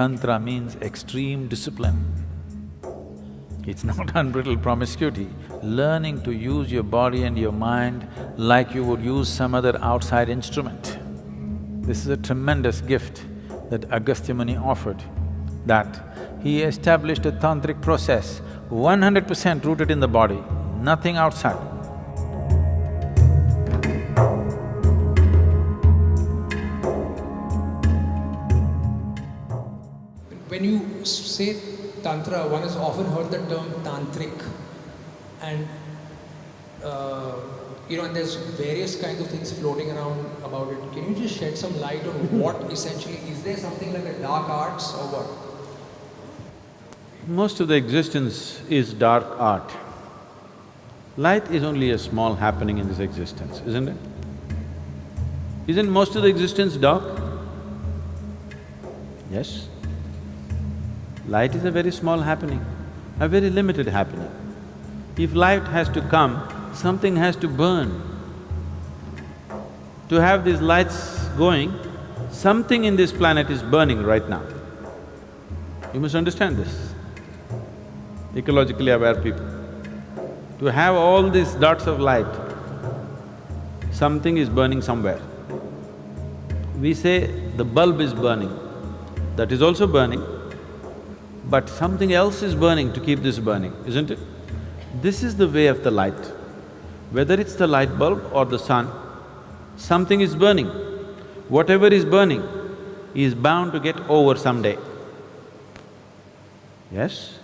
Tantra means extreme discipline. It's not unbridled promiscuity. Learning to use your body and your mind like you would use some other outside instrument. This is a tremendous gift that Agastya Muni offered, that he established a tantric process 100% rooted in the body, nothing outside. When you say Tantra, one has often heard the term Tantric, and and there's various kinds of things floating around about it. Can you just shed some light on what essentially, is there something like a dark arts or what? Most of the existence is dark art. Light is only a small happening in this existence, isn't it? Isn't most of the existence dark? Yes. Light is a very small happening, a very limited happening. If light has to come, something has to burn. To have these lights going, something in this planet is burning right now. You must understand this, ecologically aware people. To have all these dots of light, something is burning somewhere. We say the bulb is burning, that is also burning, but something else is burning to keep this burning, isn't it? This is the way of the light. Whether it's the light bulb or the sun, something is burning. Whatever is burning is bound to get over someday. Yes?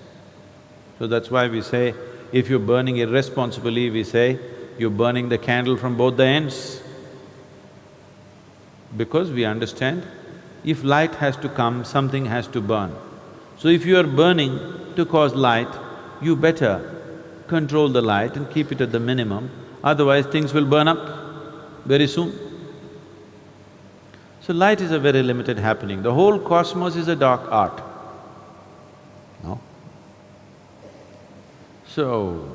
So that's why we say, if you're burning irresponsibly, we say, you're burning the candle from both the ends. Because we understand, if light has to come, something has to burn. So if you are burning to cause light, you better control the light and keep it at the minimum, otherwise things will burn up very soon. So light is a very limited happening. The whole cosmos is a dark art. No? So,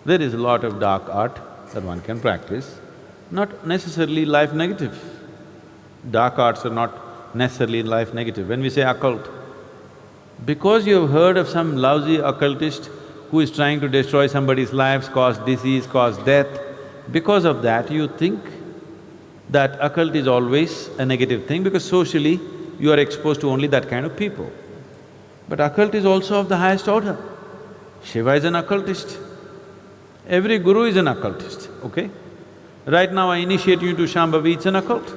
there is a lot of dark art that one can practice, not necessarily life negative. Dark arts are not necessarily life negative. When we say occult, because you have heard of some lousy occultist who is trying to destroy somebody's lives, cause disease, cause death, because of that you think that occult is always a negative thing because socially you are exposed to only that kind of people. But occult is also of the highest order. Shiva is an occultist. Every guru is an occultist, okay? Right now I initiate you to Shambhavi, it's an occult.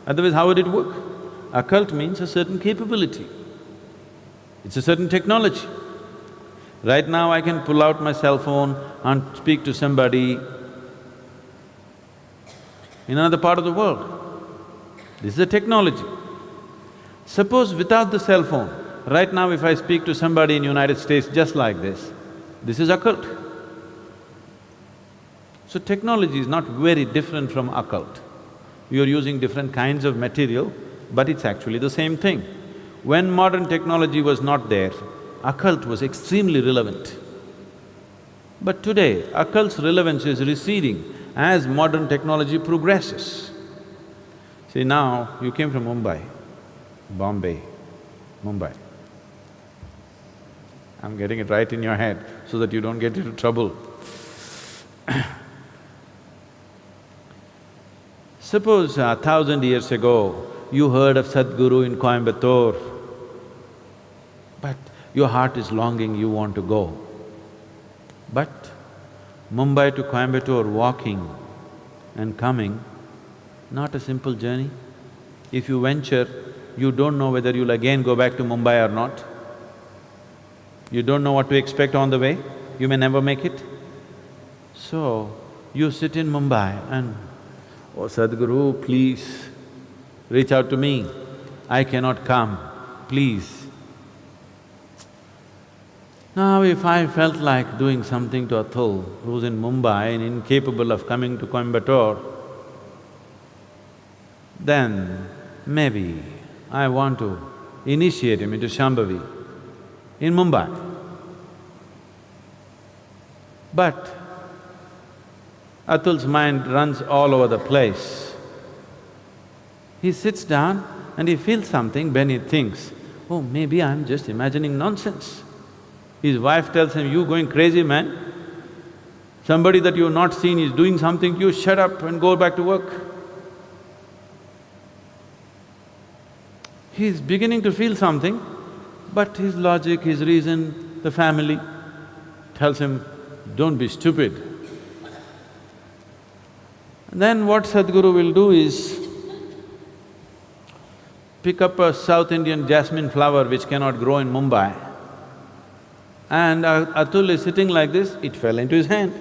Otherwise how would it work? Occult means a certain capability. It's a certain technology. Right now I can pull out my cell phone and speak to somebody in another part of the world. This is a technology. Suppose without the cell phone, right now if I speak to somebody in United States just like this is occult. So technology is not very different from occult. You're using different kinds of material, but it's actually the same thing. When modern technology was not there, occult was extremely relevant. But today, occult's relevance is receding as modern technology progresses. See, now you came from Mumbai, Bombay, Mumbai. I'm getting it right in your head so that you don't get into trouble. Suppose 1,000 years ago, you heard of Sadhguru in Coimbatore, but your heart is longing, you want to go. But Mumbai to Coimbatore, walking and coming, not a simple journey. If you venture, you don't know whether you'll again go back to Mumbai or not. You don't know what to expect on the way, you may never make it. So, you sit in Mumbai and, oh Sadhguru, please reach out to me, I cannot come, please. Now if I felt like doing something to Atul, who's in Mumbai and incapable of coming to Coimbatore, then maybe I want to initiate him into Shambhavi in Mumbai. But Atul's mind runs all over the place. He sits down and he feels something, then he thinks, oh, maybe I'm just imagining nonsense. His wife tells him, you going crazy, man. Somebody that you've not seen is doing something, you shut up and go back to work. He's beginning to feel something, but his logic, his reason, the family tells him, don't be stupid. And then what Sadhguru will do is pick up a South Indian jasmine flower which cannot grow in Mumbai, and Atul is sitting like this, it fell into his hand.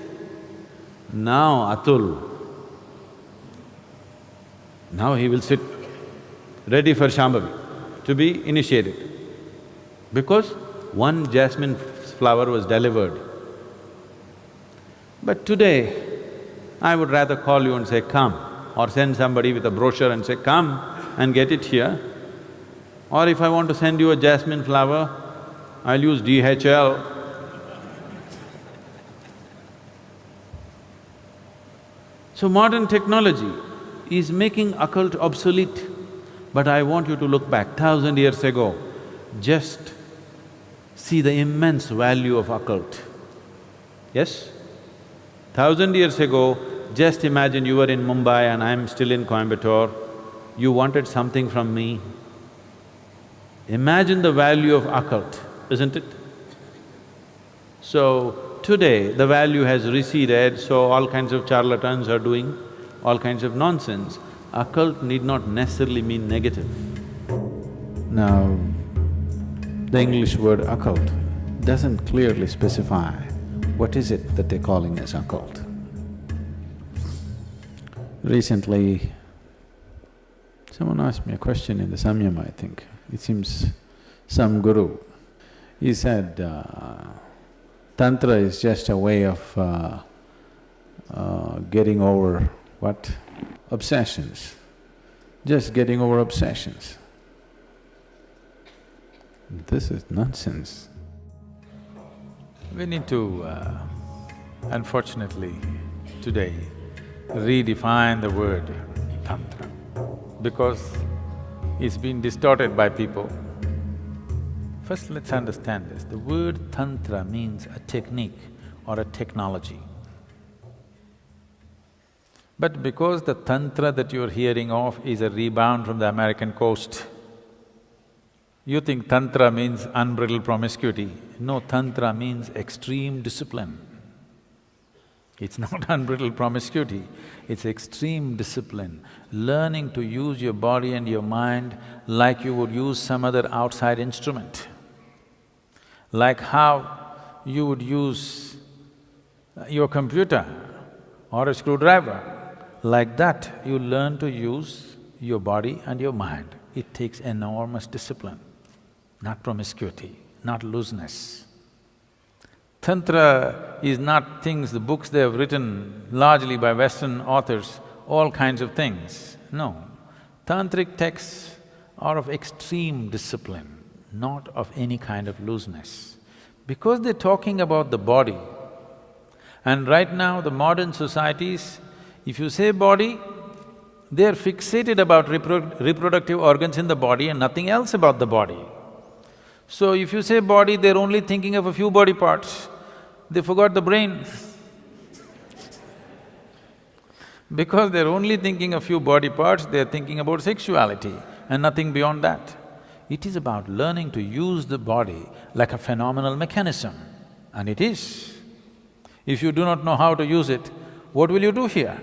Now he will sit ready for Shambhavi, to be initiated, because one jasmine flower was delivered. But today, I would rather call you and say, come, or send somebody with a brochure and say, come and get it here. Or if I want to send you a jasmine flower, I'll use DHL. So modern technology is making occult obsolete, but I want you to look back 1,000 years ago, just see the immense value of occult. Yes? 1,000 years ago, just imagine you were in Mumbai and I'm still in Coimbatore, you wanted something from me. Imagine the value of occult, isn't it? So, today the value has receded, so all kinds of charlatans are doing all kinds of nonsense. Occult need not necessarily mean negative. Now, the English word occult doesn't clearly specify what is it that they're calling as occult. Recently, someone asked me a question in the Samyama, I think. It seems some guru. He said, Tantra is just a way of getting over what? Obsessions. Just getting over obsessions. This is nonsense. We need to, unfortunately, today, redefine the word Tantra, because it's been distorted by people. First, let's understand this. The word Tantra means a technique or a technology. But because the Tantra that you're hearing of is a rebound from the American coast, you think Tantra means unbridled promiscuity. No, Tantra means extreme discipline. It's not unbridled promiscuity, it's extreme discipline. Learning to use your body and your mind like you would use some other outside instrument. Like how you would use your computer or a screwdriver. Like that, you learn to use your body and your mind. It takes enormous discipline, not promiscuity, not looseness. Tantra is not things, the books they have written largely by Western authors, all kinds of things. No, Tantric texts are of extreme discipline, not of any kind of looseness. Because they're talking about the body, and right now the modern societies, if you say body, they're fixated about reproductive organs in the body and nothing else about the body. So if you say body, they're only thinking of a few body parts, they forgot the brain. Because they're only thinking a few body parts, they're thinking about sexuality and nothing beyond that. It is about learning to use the body like a phenomenal mechanism, and it is. If you do not know how to use it, what will you do here?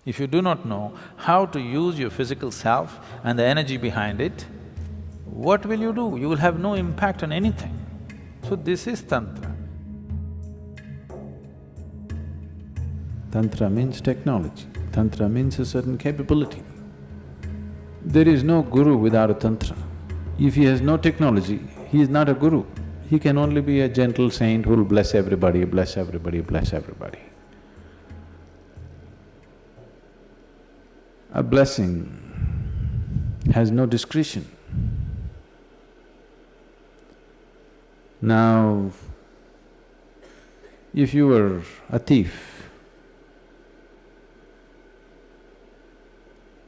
If you do not know how to use your physical self and the energy behind it, what will you do? You will have no impact on anything. So this is Tantra. Tantra means technology, Tantra means a certain capability. There is no guru without a Tantra. If he has no technology, he is not a guru. He can only be a gentle saint who will bless everybody, bless everybody, bless everybody. A blessing has no discretion. Now, if you were a thief,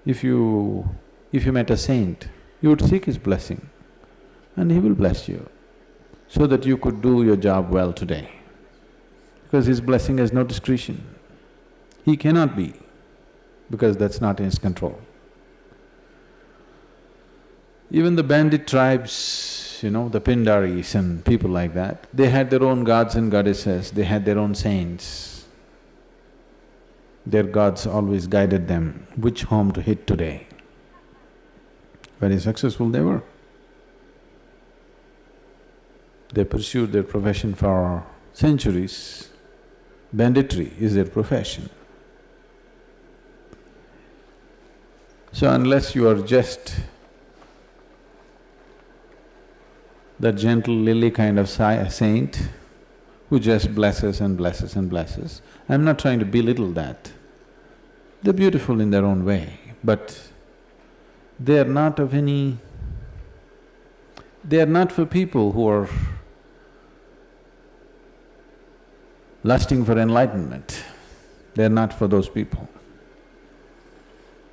if you met a saint, you would seek his blessing. and He will bless you so that you could do your job well today. Because His blessing has no discretion. He cannot be, because that's not in His control. Even the bandit tribes, the Pindaris and people like that, they had their own gods and goddesses, they had their own saints. Their gods always guided them which home to hit today. Very successful they were. They pursued their profession for centuries. Banditry is their profession. So unless you are just that gentle lily kind of saint who just blesses and blesses and blesses, I'm not trying to belittle that. They're beautiful in their own way, but they are not of any… they are not for people who are lusting for enlightenment. They're not for those people.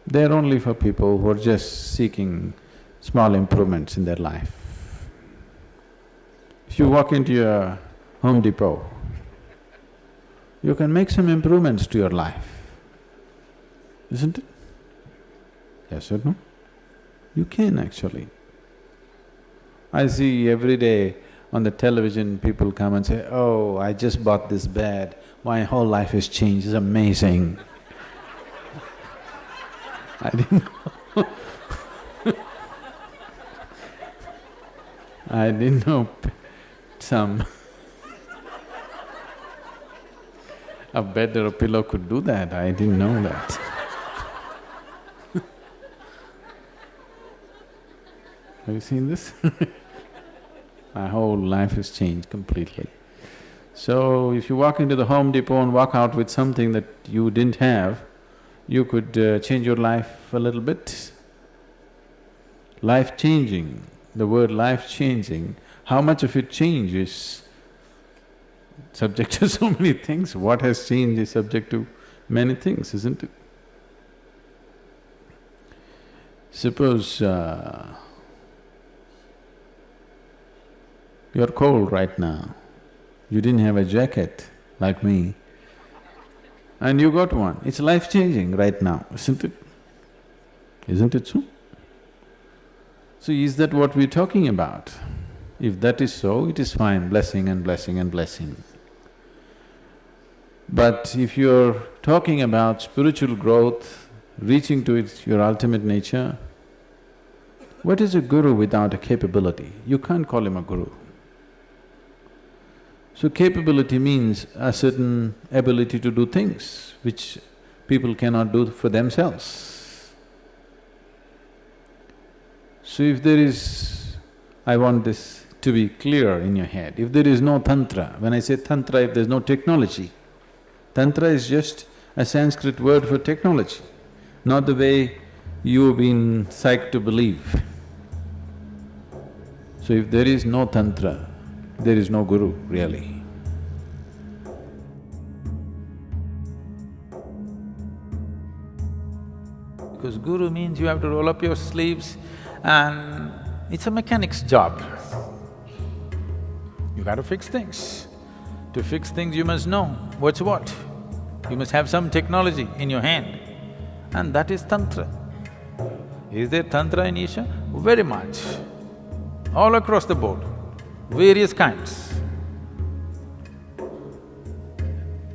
They're only for people who are just seeking small improvements in their life. If you walk into a Home Depot, you can make some improvements to your life, isn't it? Yes or no? You can actually. I see every day on the television people come and say, "Oh, I just bought this bed, my whole life has changed, it's amazing." I didn't know I didn't know some a bed or a pillow could do that, I didn't know that. Have you seen this? My whole life has changed completely. So, if you walk into the Home Depot and walk out with something that you didn't have, you could change your life a little bit. Life-changing, the word life-changing, how much of it changes subject to so many things. What has changed is subject to many things, isn't it? Suppose you're cold right now, you didn't have a jacket like me, and you got one. It's life-changing right now, isn't it? Isn't it so? So is that what we're talking about? If that is so, it is fine, blessing and blessing and blessing. But if you're talking about spiritual growth, reaching to your ultimate nature, what is a guru without a capability? You can't call him a guru. So capability means a certain ability to do things which people cannot do for themselves. So if there is… I want this to be clear in your head, if there is no Tantra, when I say Tantra, if there's no technology, Tantra is just a Sanskrit word for technology, not the way you've been psyched to believe. So if there is no Tantra, there is no guru, really. Because guru means you have to roll up your sleeves and it's a mechanic's job. You got to fix things. To fix things you must know what's what. You must have some technology in your hand, and that is Tantra. Is there Tantra in Isha? Very much. All across the board, various kinds.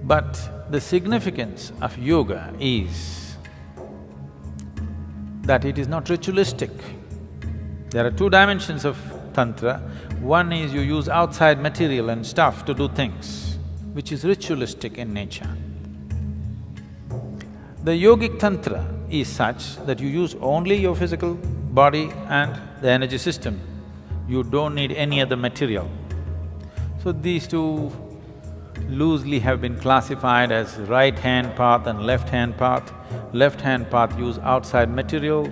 But the significance of yoga is that it is not ritualistic. There are two dimensions of Tantra. One is you use outside material and stuff to do things, which is ritualistic in nature. The yogic Tantra is such that you use only your physical body and the energy system. You don't need any other material. So these two loosely have been classified as right-hand path and left-hand path. Left-hand path use outside material,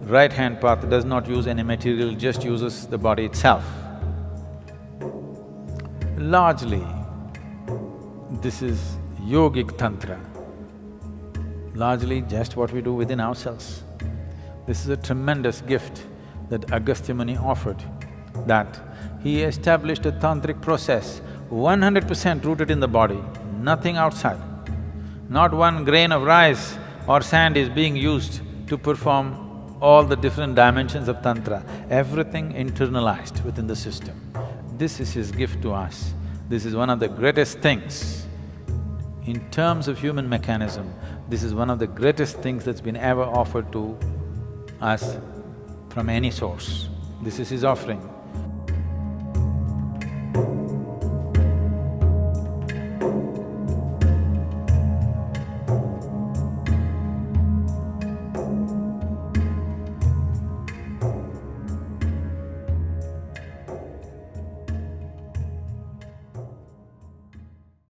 right-hand path does not use any material, just uses the body itself. Largely, this is yogic Tantra, largely just what we do within ourselves. This is a tremendous gift that Agastya Muni offered that he established a tantric process 100% rooted in the body, nothing outside. Not one grain of rice or sand is being used to perform all the different dimensions of Tantra, everything internalized within the system. This is his gift to us. This is one of the greatest things. In terms of human mechanism, this is one of the greatest things that's been ever offered to us from any source. This is his offering.